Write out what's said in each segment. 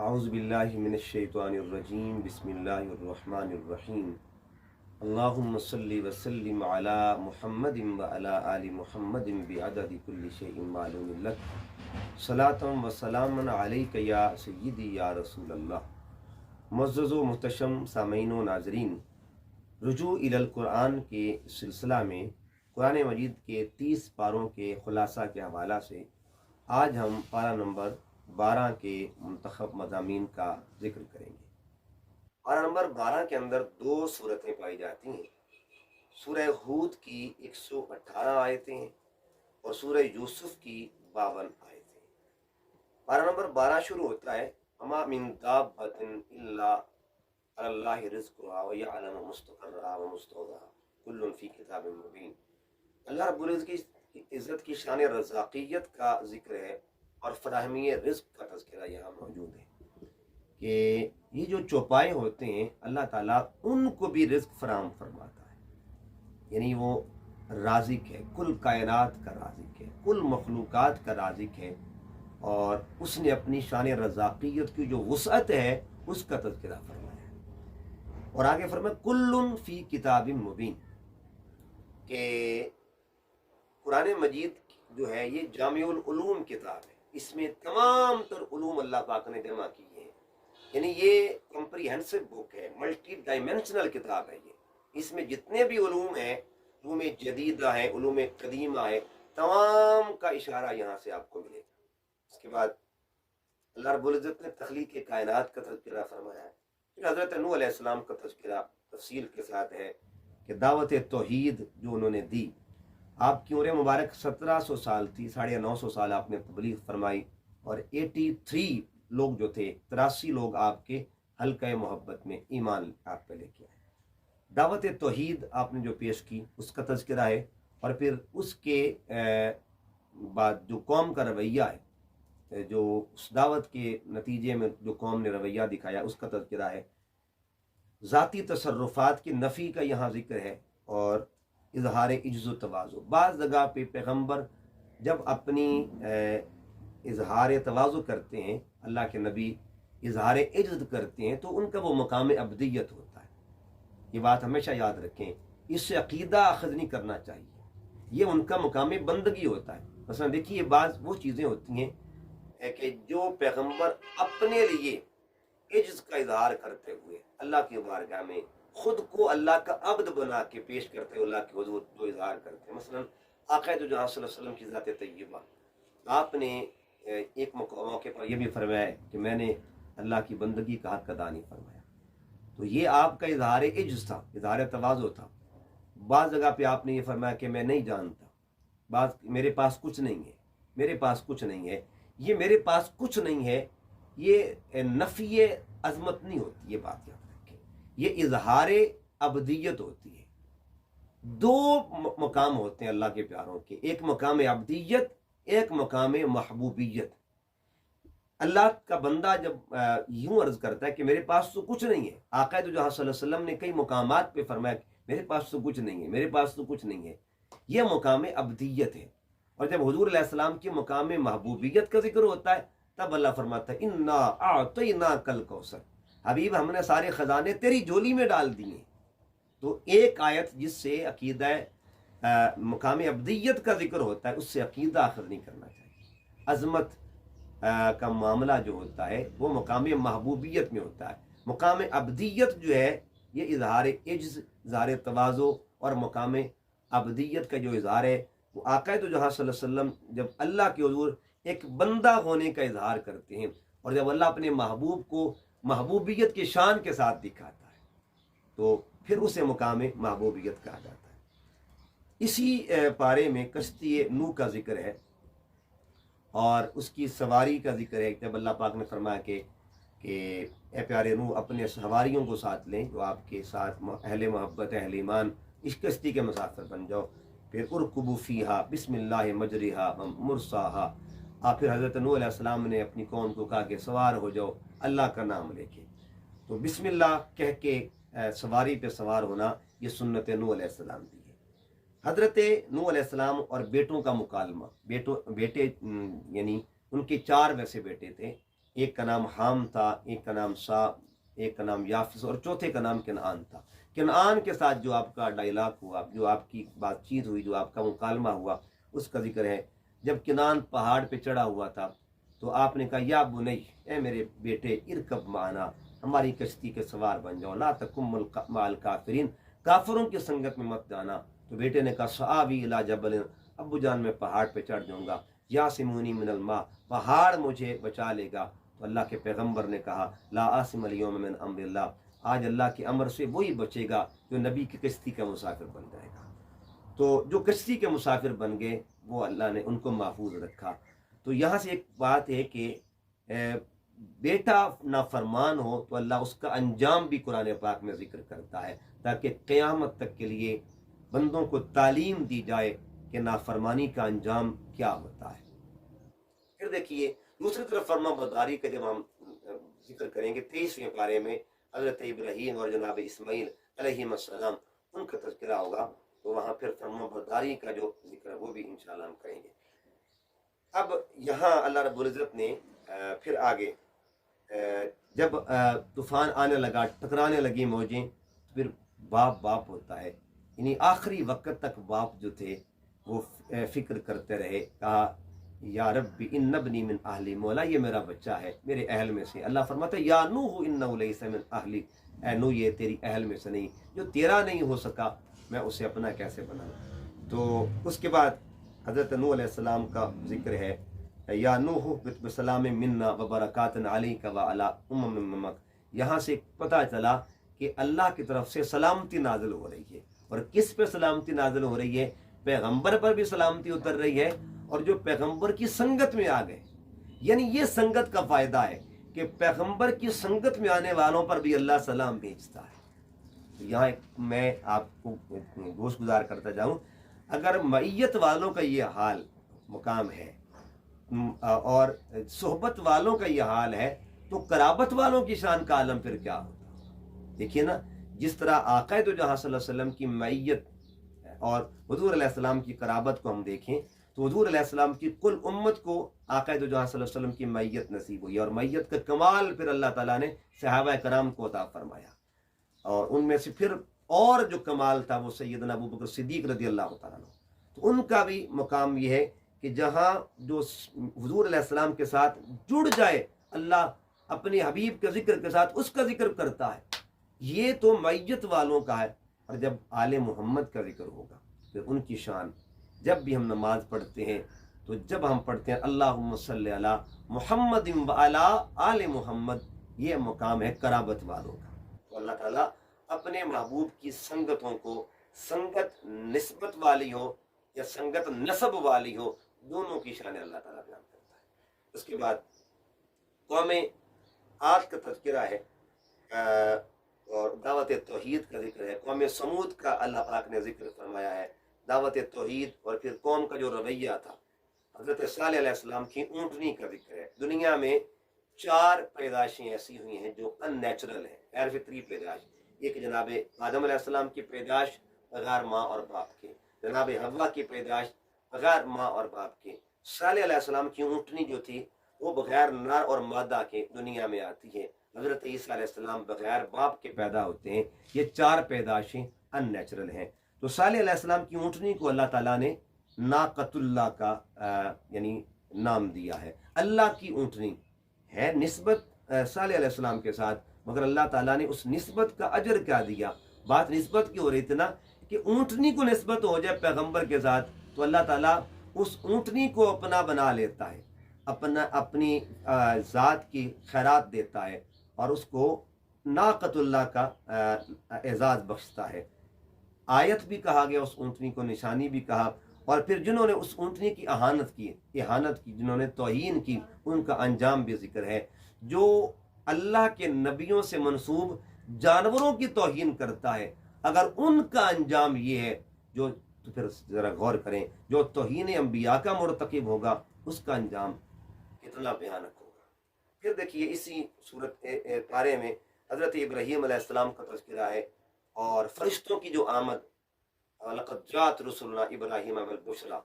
اعوذ باللہ من الشیطان الرجیم بسم اللہ الرحمن الرحیم اللہم صلی وسلم علی محمد وعلی آل محمد بعدد کل شیء معلوم لک صلاۃ و سلام علیک یا سیدی یا رسول اللہ۔ معزز و محتشم سامعین و ناظرین، رجوع الی القرآن کے سلسلہ میں قرآن مجید کے 30 پاروں کے خلاصہ کے حوالہ سے آج ہم پارہ نمبر 12 کے منتخب مضامین کا ذکر کریں گے۔ پارہ نمبر 12 کے اندر 2 صورتیں پائی جاتی ہیں، سورہ ہود کی 118 آیتیں ہیں اور سورہ یوسف کی 52 آیتیں۔ پارہ نمبر 12 شروع ہوتا ہے وما من دابۃ الا علی اللہ رزقها ویعلم مستقرها ومستودعها کل فی کتاب مبین۔ اللہ رب العزت کی عزت کی شان رزاقیت کا ذکر ہے اور فراہمی رزق کا تذکرہ یہاں موجود ہے کہ یہ جو چوپائے ہوتے ہیں اللہ تعالیٰ ان کو بھی رزق فراہم فرماتا ہے، یعنی وہ رازق ہے، کل کائنات کا رازق ہے، کل مخلوقات کا رازق ہے، اور اس نے اپنی شان رزاقیت کی جو وسعت ہے اس کا تذکرہ فرمایا ہے۔ اور آگے فرمایا کل فی کتاب مبین، کہ قرآن مجید جو ہے یہ جامع العلوم کتاب ہے، اس میں تمام تر علوم اللہ پاک نے جمع کیے ہیں، یعنی یہ کمپریہنسو بک ہے، ملٹی ڈائمینشنل کتاب ہے یہ۔ اس میں جتنے بھی علوم ہیں، علوم جدیدہ ہیں، علوم قدیمہ ہیں، تمام کا اشارہ یہاں سے آپ کو ملے گا۔ اس کے بعد اللہ رب العزت نے تخلیق کائنات کا تذکرہ فرمایا ہے، پھر حضرت نوح علیہ السلام کا تذکرہ تفصیل کے ساتھ ہے کہ دعوت توحید جو انہوں نے دی، آپ کی عمر مبارک 1700 سال تھی، 950 سال آپ نے تبلیغ فرمائی، اور 83 لوگ جو تھے، 83 لوگ آپ کے حلقہ محبت میں ایمان آپ پہ لے کے آئے۔ دعوت توحید آپ نے جو پیش کی اس کا تذکرہ ہے، اور پھر اس کے بعد جو قوم کا رویہ ہے، جو اس دعوت کے نتیجے میں جو قوم نے رویہ دکھایا اس کا تذکرہ ہے۔ ذاتی تصرفات کی نفی کا یہاں ذکر ہے، اور اظہار عجز و تواضع۔ بعض جگہ پہ پیغمبر جب اپنی اظہار تواضع کرتے ہیں، اللہ کے نبی اظہار عجز کرتے ہیں، تو ان کا وہ مقام ابدیت ہوتا ہے۔ یہ بات ہمیشہ یاد رکھیں، اس سے عقیدہ اخذ نہیں کرنا چاہیے، یہ ان کا مقام بندگی ہوتا ہے۔ مثلا دیکھیے بعض وہ چیزیں ہوتی ہیں کہ جو پیغمبر اپنے لیے عجز کا اظہار کرتے ہوئے اللہ کی بارگاہ میں خود کو اللہ کا عبد بنا کے پیش کرتے ہوئے اللہ کے حضور جو اظہار کرتے ہیں، مثلا آقا دو جہاں صلی اللہ علیہ وسلم کی ذات طیبہ، آپ نے ایک موقع پر یہ بھی فرمایا ہے کہ میں نے اللہ کی بندگی کا حق ادا نہیں فرمایا، تو یہ آپ کا اظہار عجز تھا، اظہار تواضع تھا۔ بعض جگہ پہ آپ نے یہ فرمایا کہ میں نہیں جانتا، بعض میرے پاس کچھ نہیں ہے، میرے پاس کچھ نہیں ہے۔ یہ میرے پاس کچھ نہیں ہے یہ نفی عظمت نہیں ہوتی، یہ بات یاد رکھیں، یہ اظہار عبدیت ہوتی ہے۔ 2 مقام ہوتے ہیں اللہ کے پیاروں کے، ایک مقام عبدیت، ایک مقام محبوبیت۔ اللہ کا بندہ جب یوں عرض کرتا ہے کہ میرے پاس تو کچھ نہیں ہے، آقا دو جہاں صلی اللہ علیہ وسلم نے کئی مقامات پہ فرمایا کہ میرے پاس تو کچھ نہیں ہے، میرے پاس تو کچھ نہیں ہے، یہ مقام عبدیت ہے۔ اور جب حضور علیہ السلام کی مقام محبوبیت کا ذکر ہوتا ہے تب اللہ فرماتا ہے انا اعطیناک الکوثر، حبیب ہم نے سارے خزانے تیری جھولی میں ڈال دیے۔ تو ایک آیت جس سے عقیدہ مقام عبدیت کا ذکر ہوتا ہے اس سے عقیدہ اخذ نہیں کرنا چاہیے۔ عظمت کا معاملہ جو ہوتا ہے وہ مقام محبوبیت میں ہوتا ہے، مقام عبدیت جو ہے یہ اظہار عجز، اظہار تواضع، اور مقام عبدیت کا جو اظہار ہے وہ آقا تو جہاں صلی اللہ علیہ وسلم جب اللہ کے حضور ایک بندہ ہونے کا اظہار کرتے ہیں، اور جب اللہ اپنے محبوب کو محبوبیت کی شان کے ساتھ دکھاتا ہے تو پھر اسے مقام محبوبیت کہا جاتا ہے۔ اسی پارے میں کشتی نوح کا ذکر ہے اور اس کی سواری کا ذکر ہے۔ جب اللہ پاک نے فرمایا کہ اے پیارے نوح اپنے سواریوں کو ساتھ لیں جو آپ کے ساتھ اہل محبت، اہل ایمان، اس کشتی کے مسافر بن جاؤ، پھر ارکبوا فیہا بسم اللہ مجریہا مرساہا، پھر حضرت نوح علیہ السلام نے اپنی قوم کو کہا کہ سوار ہو جاؤ اللہ کا نام لے کے، تو بسم اللہ کہہ کے سواری پہ سوار ہونا یہ سنت نوح علیہ السلام دی ہے۔ حضرت نوح علیہ السلام اور بیٹوں کا مکالمہ، بیٹے یعنی ان کے 4 ویسے بیٹے تھے، ایک کا نام حام تھا، ایک کا نام سا، ایک کا نام یافس، اور چوتھے کا نام کنعان تھا۔ کنعان کے ساتھ جو آپ کا ڈائلاگ ہوا، جو آپ کی بات چیت ہوئی، جو آپ کا مکالمہ ہوا، اس کا ذکر ہے۔ جب کنعان پہاڑ پہ چڑھا ہوا تھا تو آپ نے کہا یا بنی، اے میرے بیٹے، ارکب معنا، ہماری کشتی کے سوار بن جاؤ، لا تکم مع الکافرین، کافروں کی سنگت میں مت جانا۔ تو بیٹے نے کہا سآوی الی جبل، ابو جان میں پہاڑ پہ چڑھ جاؤں گا، یاسمونی من الماء، پہاڑ مجھے بچا لے گا۔ تو اللہ کے پیغمبر نے کہا لا عاصم اليوم من امر اللہ، آج اللہ کے امر سے وہی بچے گا جو نبی کی کشتی کا مسافر بن جائے گا۔ تو جو کشتی کے مسافر بن گئے وہ اللہ نے ان کو محفوظ رکھا۔ تو یہاں سے ایک بات ہے کہ بیٹا نافرمان ہو تو اللہ اس کا انجام بھی قرآن پاک میں ذکر کرتا ہے، تاکہ قیامت تک کے لیے بندوں کو تعلیم دی جائے کہ نافرمانی کا انجام کیا ہوتا ہے۔ پھر دیکھیے دوسری طرف فرما برداری کا جب ہم ذکر کریں گے 23ویں پارے میں حضرت ابراہیم اور جناب اسماعیل علیہ السلام ان کا تذکرہ ہوگا، تو وہاں پھر فرما برداری کا جو ذکر ہے وہ بھی انشاءاللہ ہم کریں گے۔ اب یہاں اللہ رب العزت نے پھر آگے جب طوفان آنے لگا، ٹکرانے لگی موجیں، پھر باپ باپ ہوتا ہے، یعنی آخری وقت تک باپ جو تھے وہ فکر کرتے رہے، کہا یا رب ان ابنی من اہلی، مولا یہ میرا بچہ ہے میرے اہل میں سے۔ اللہ فرماتا ہے یا نوح انہ لیس من اہلی، اے نوح یہ تیری اہل میں سے نہیں، جو تیرا نہیں ہو سکا میں اسے اپنا کیسے بناؤں۔ تو اس کے بعد حضرت نوح علیہ السلام کا ذکر ہے یا نوح بسلام منا وبرکات علیک وعلی امم من معک۔ یہاں سے پتہ چلا کہ اللہ کی طرف سے سلامتی نازل ہو رہی ہے، اور کس پہ سلامتی نازل ہو رہی ہے؟ پیغمبر پر بھی سلامتی اتر رہی ہے، اور جو پیغمبر کی سنگت میں آ گئے، یعنی یہ سنگت کا فائدہ ہے کہ پیغمبر کی سنگت میں آنے والوں پر بھی اللہ سلام بھیجتا ہے۔ یہاں میں آپ کو گوش گزار کرتا جاؤں، اگر معیت والوں کا یہ حال مقام ہے اور صحبت والوں کا یہ حال ہے، تو قرابت والوں کی شان کا عالم پھر کیا ہوتا؟ دیکھیے نا، جس طرح آقا دو جہاں صلی اللہ علیہ وسلم کی معیت اور حضور علیہ السلام کی قرابت کو ہم دیکھیں تو حضور علیہ السلام کی کل امت کو آقا دو جہاں صلی اللہ علیہ وسلم کی معیت نصیب ہوئی، اور معیت کا کمال پھر اللہ تعالیٰ نے صحابہ کرام کو عطا فرمایا، اور ان میں سے پھر اور جو کمال تھا وہ سیدنا ابو بکر صدیق رضی اللہ تعالیٰ عنہ۔ تو ان کا بھی مقام یہ ہے کہ جہاں جو حضور علیہ السلام کے ساتھ جڑ جائے، اللہ اپنے حبیب کے ذکر کے ساتھ اس کا ذکر کرتا ہے، یہ تو معیت والوں کا ہے۔ اور جب آل محمد کا ذکر ہوگا پھر ان کی شان، جب بھی ہم نماز پڑھتے ہیں تو جب ہم پڑھتے ہیں اللہم صلی علی محمد وعلی آل محمد، یہ مقام ہے قرابت والوں کا۔ تو اللہ تعالیٰ اپنے محبوب کی سنگتوں کو، سنگت نسبت والی ہو یا سنگت نسب والی ہو، دونوں کی شان اللہ تعالیٰ بیان کرتا ہے۔ اس کے بعد قوم عاد کا تذکرہ ہے اور دعوت توحید کا ذکر ہے۔ قوم سمود کا اللہ پاک نے ذکر فرمایا ہے، دعوت توحید، اور پھر قوم کا جو رویہ تھا۔ حضرت صالح علیہ السلام کی اونٹنی کا ذکر ہے۔ دنیا میں 4 پیدائشیں ایسی ہوئی ہیں جو ان نیچرل ہیں، غیر فطری پیدائش۔ ایک جناب آدم علیہ السلام کی پیدائش بغیر ماں اور باپ کے، جناب حوا کی پیدائش بغیر ماں اور باپ کے، صالح علیہ السلام کی اونٹنی جو تھی وہ بغیر نر اور مادہ کے دنیا میں آتی ہے، حضرت عیسیٰ علیہ السلام بغیر باپ کے پیدا ہوتے ہیں۔ یہ 4 پیدائشیں ان نیچرل ہیں۔ تو صالح علیہ السلام کی اونٹنی کو اللہ تعالیٰ نے ناقۃ اللہ کا یعنی نام دیا ہے، اللہ کی اونٹنی ہے، نسبت صالح علیہ السلام کے ساتھ، مگر اللہ تعالیٰ نے اس نسبت کا اجر کیا دیا؟ بات نسبت کی ہو رہی تھی نا کہ اونٹنی کو نسبت ہو جائے پیغمبر کے ساتھ تو اللہ تعالیٰ اس اونٹنی کو اپنا بنا لیتا ہے، اپنی ذات کی خیرات دیتا ہے، اور اس کو ناقۃ اللہ کا اعزاز بخشتا ہے۔ آیت بھی کہا گیا اس اونٹنی کو، نشانی بھی کہا، اور پھر جنہوں نے اس اونٹنی کی اہانت کی، جنہوں نے توہین کی، ان کا انجام بھی ذکر ہے۔ جو اللہ کے نبیوں سے منسوب جانوروں کی توہین کرتا ہے، اگر ان کا انجام یہ ہے، تو پھر ذرا غور کریں، جو توہین انبیاء کا مرتکب ہوگا اس کا انجام کتنا بھیانک ہوگا۔ پھر دیکھیے اسی صورت پارے میں حضرت ابراہیم علیہ السلام کا تذکرہ ہے، اور فرشتوں کی جو آمد، لقد جاءت رسلنا ابراہیم بالبشریٰ،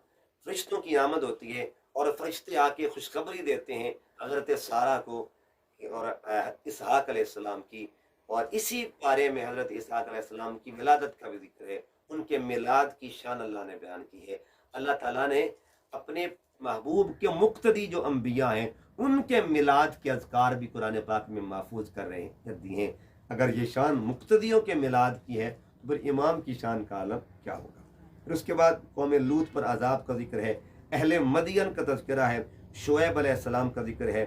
فرشتوں کی آمد ہوتی ہے، اور فرشتے آ کے خوشخبری دیتے ہیں حضرت سارہ کو اور اسحاق علیہ السلام کی، اور اسی پارے میں حضرت اسحاق علیہ السلام کی ولادت کا بھی ذکر ہے، ان کے میلاد کی شان اللہ نے بیان کی ہے۔ اللہ تعالیٰ نے اپنے محبوب کے مقتدی جو انبیاء ہیں ان کے میلاد کے اذکار بھی قرآن پاک میں محفوظ کر دی ہیں۔ اگر یہ شان مقتدیوں کے میلاد کی ہے تو پھر امام کی شان کا عالم کیا ہوگا۔ پھر اس کے بعد قوم لوط پر عذاب کا ذکر ہے، اہل مدین کا تذکرہ ہے، شعیب علیہ السلام کا ذکر ہے،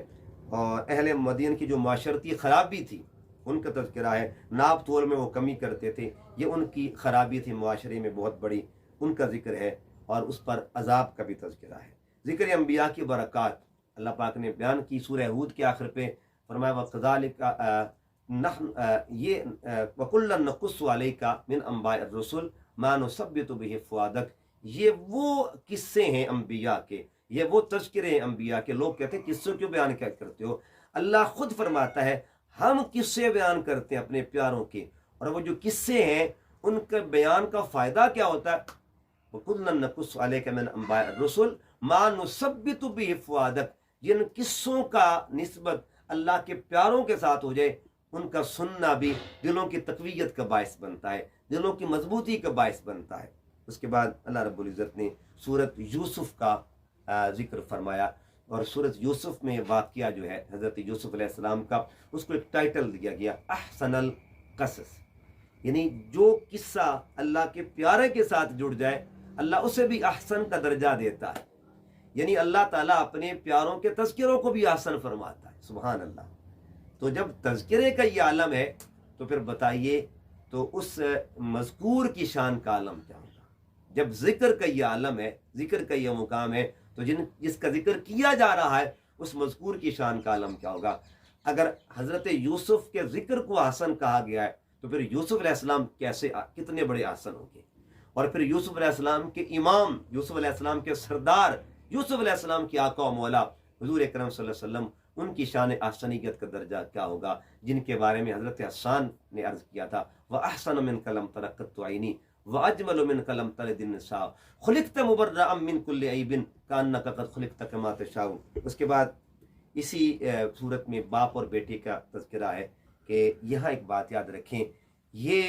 اور اہل مدین کی جو معاشرتی خرابی تھی ان کا تذکرہ ہے، ناپ تول میں وہ کمی کرتے تھے، یہ ان کی خرابی تھی معاشرے میں بہت بڑی، ان کا ذکر ہے، اور اس پر عذاب کا بھی تذکرہ ہے۔ ذکر انبیاء کی برکات اللہ پاک نے بیان کی سورہ ہود کے آخر پہ، فرمایا وَكَذَلِكَ یہ وَكُلًّا نَقُصُّ عَلَيْكَ مِنْ أَنْبَاءِ الرُّسُلِ مَا نُثَبِّتُ بِهِ فُؤَادَكَ، یہ وہ قصے ہیں انبیاء کے، یہ وہ تذکرے ہیں انبیاء کے۔ لوگ کہتے ہیں قصوں کیوں بیان کیا کرتے ہو؟ اللہ خود فرماتا ہے ہم قصے بیان کرتے ہیں اپنے پیاروں کے، اور وہ جو قصے ہیں ان کے بیان کا فائدہ کیا ہوتا ہے؟ وَكُلًّا نَقُصُّ عَلَيْكَ مِنْ أَنْبَاءِ الرُّسُلِ مَا نُثَبِّتُ بِهِ فُؤَادَكَ، جن قصوں کا نسبت اللہ کے پیاروں کے ساتھ ہو جائے ان کا سننا بھی دلوں کی تقویت کا باعث بنتا ہے، دلوں کی مضبوطی کا باعث بنتا ہے۔ اس کے بعد اللہ رب العزت نے سورت یوسف کا ذکر فرمایا، اور سورت یوسف میں واقعہ جو ہے حضرت یوسف علیہ السلام کا، اس کو ایک ٹائٹل دیا گیا احسن القصص، یعنی جو قصہ اللہ کے پیارے کے ساتھ جڑ جائے اللہ اسے بھی احسن کا درجہ دیتا ہے، یعنی اللہ تعالیٰ اپنے پیاروں کے تذکروں کو بھی احسن فرماتا ہے، سبحان اللہ۔ تو جب تذکرے کا یہ عالم ہے تو پھر بتائیے تو اس مذکور کی شان کا عالم کیا ہوگا؟ جب ذکر کا یہ عالم ہے، ذکر کا یہ مقام ہے، تو جس کا ذکر کیا جا رہا ہے اس مذکور کی شان کا عالم کیا ہوگا؟ اگر حضرت یوسف کے ذکر کو احسن کہا گیا ہے تو پھر یوسف علیہ السلام کتنے بڑے احسن ہوں گے، اور پھر یوسف علیہ السلام کے امام، یوسف علیہ السلام کے سردار، یوسف علیہ السلام کی آقا و مولا حضور اکرم صلی اللہ علیہ وسلم، ان کی شان احسنیت کا درجہ کیا ہوگا، جن کے بارے میں حضرت حسان نے عرض کیا تھا وَأَحْسَنُ مِنْكَ لَمْ تَلِدْ قَطُّ عَيْنِي وَأَجْمَلُ مِنْكَ لَمْ تَلِدِ النِّسَاءُ خُلِقْتَ مُبَرَّأً مِنْ كُلِّ عَيْبٍ كَأَنَّكَ قَدْ خُلِقْتَ كَمَا تَشَاءُ۔ اس کے بعد اسی صورت میں باپ اور بیٹے کا تذکرہ ہے کہ یہاں ایک بات یاد رکھیں، یہ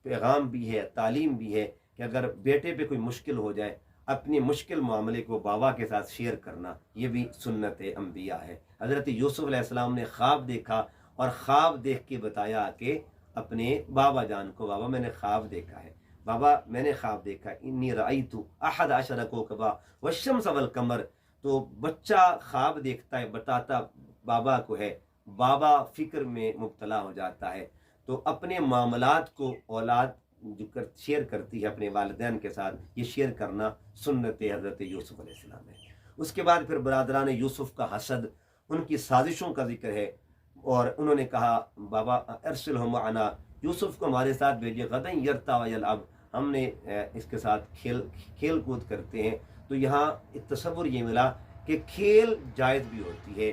پیغام بھی ہے، تعلیم بھی ہے کہ اگر بیٹے پہ کوئی مشکل ہو جائے اپنی مشکل معاملے کو بابا کے ساتھ شیئر کرنا، یہ بھی سنت انبیاء ہے۔ حضرت یوسف علیہ السلام نے خواب دیکھا اور خواب دیکھ کے بتایا کہ اپنے بابا جان کو، بابا میں نے خواب دیکھا ہے، بابا میں نے خواب دیکھا انی رأیت احد عشر کوکبا والشمس والقمر۔ تو بچہ خواب دیکھتا ہے، بتاتا بابا کو ہے، بابا فکر میں مبتلا ہو جاتا ہے۔ تو اپنے معاملات کو اولاد جو شیئر کرتی ہے اپنے والدین کے ساتھ، یہ شیئر کرنا سنت حضرت یوسف علیہ السلام ہے۔ اس کے بعد پھر برادران یوسف کا حسد، ان کی سازشوں کا ذکر ہے، اور انہوں نے کہا بابا ارسلہ معنا، یوسف کو ہمارے ساتھ بھیجیے، غدا یرتع ویلعب، ہم نے اس کے ساتھ کھیل کود کرتے ہیں۔ تو یہاں ایک تصور یہ ملا کہ کھیل جائز بھی ہوتی ہے،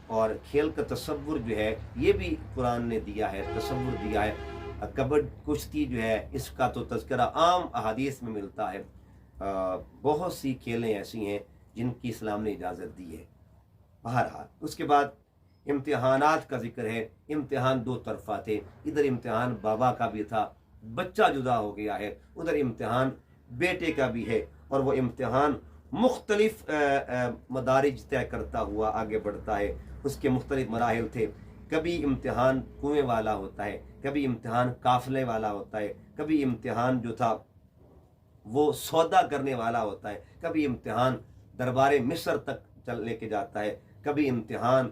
اور کھیل کا تصور جو ہے یہ بھی قرآن نے دیا ہے، تصور دیا ہے۔ کبڈ کشتی جو ہے اس کا تو تذکرہ عام احادیث میں ملتا ہے، بہت سی کھیلیں ایسی ہیں جن کی اسلام نے اجازت دی ہے۔ بہرحال اس کے بعد امتحانات کا ذکر ہے، امتحان دو طرفہ تھے، ادھر امتحان بابا کا بھی تھا، بچہ جدا ہو گیا ہے، ادھر امتحان بیٹے کا بھی ہے، اور وہ امتحان مختلف مدارج طے کرتا ہوا آگے بڑھتا ہے، اس کے مختلف مراحل تھے۔ کبھی امتحان کنویں والا ہوتا ہے، کبھی امتحان قافلے والا ہوتا ہے، کبھی امتحان جو تھا وہ سودا کرنے والا ہوتا ہے، کبھی امتحان دربار مصر تک لے کے جاتا ہے، کبھی امتحان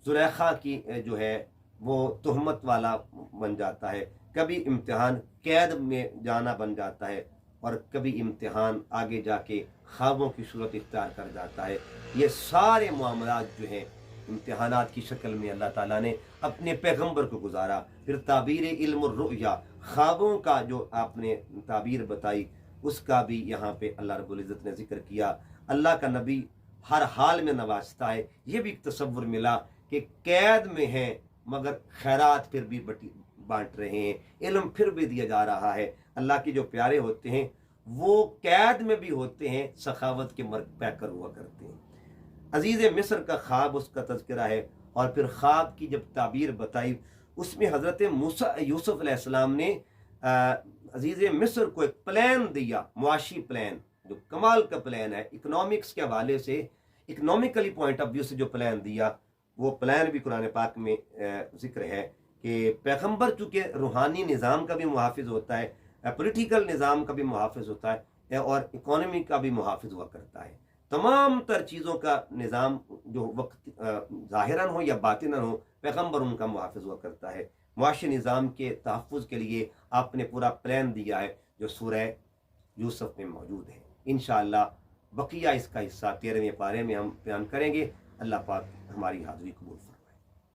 زلیخا کی جو ہے وہ تہمت والا بن جاتا ہے، کبھی امتحان قید میں جانا بن جاتا ہے، اور کبھی امتحان آگے جا کے خوابوں کی صورت اختیار کر جاتا ہے۔ یہ سارے معاملات جو ہیں امتحانات کی شکل میں اللہ تعالیٰ نے اپنے پیغمبر کو گزارا۔ پھر تعبیر علم الرؤیا، خوابوں کا جو آپ نے تعبیر بتائی، اس کا بھی یہاں پہ اللہ رب العزت نے ذکر کیا۔ اللہ کا نبی ہر حال میں نوازتا ہے، یہ بھی ایک تصور ملا کہ قید میں ہیں مگر خیرات پھر بھی بانٹ رہے ہیں، علم پھر بھی دیا جا رہا ہے۔ اللہ کے جو پیارے ہوتے ہیں وہ قید میں بھی ہوتے ہیں، سخاوت کے مرگ پہ کر ہوا کرتے ہیں۔ عزیز مصر کا خواب اس کا تذکرہ ہے، اور پھر خواب کی جب تعبیر بتائی اس میں حضرت موسیٰ یوسف علیہ السلام نے عزیز مصر کو ایک پلان دیا، معاشی پلان جو کمال کا پلان ہے، اکنامکس کے حوالے سے، اکنامیکلی پوائنٹ آف ویو سے جو پلان دیا، وہ پلان بھی قرآن پاک میں ذکر ہے کہ پیغمبر چونکہ روحانی نظام کا بھی محافظ ہوتا ہے، پولیٹیکل نظام کا بھی محافظ ہوتا ہے اور اکانومی کا بھی محافظ ہوا کرتا ہے، تمام تر چیزوں کا نظام جو وقت ظاہراً ہو یا باطناً ہو، پیغمبر ان کا محافظ ہوا کرتا ہے۔ معاشی نظام کے تحفظ کے لیے آپ نے پورا پلان دیا ہے جو سورہ یوسف میں موجود ہے۔ انشاءاللہ بقیہ اس کا حصہ 13ویں پارے میں ہم بیان کریں گے۔ اللہ پاک ہماری حاضری قبول فرمائے۔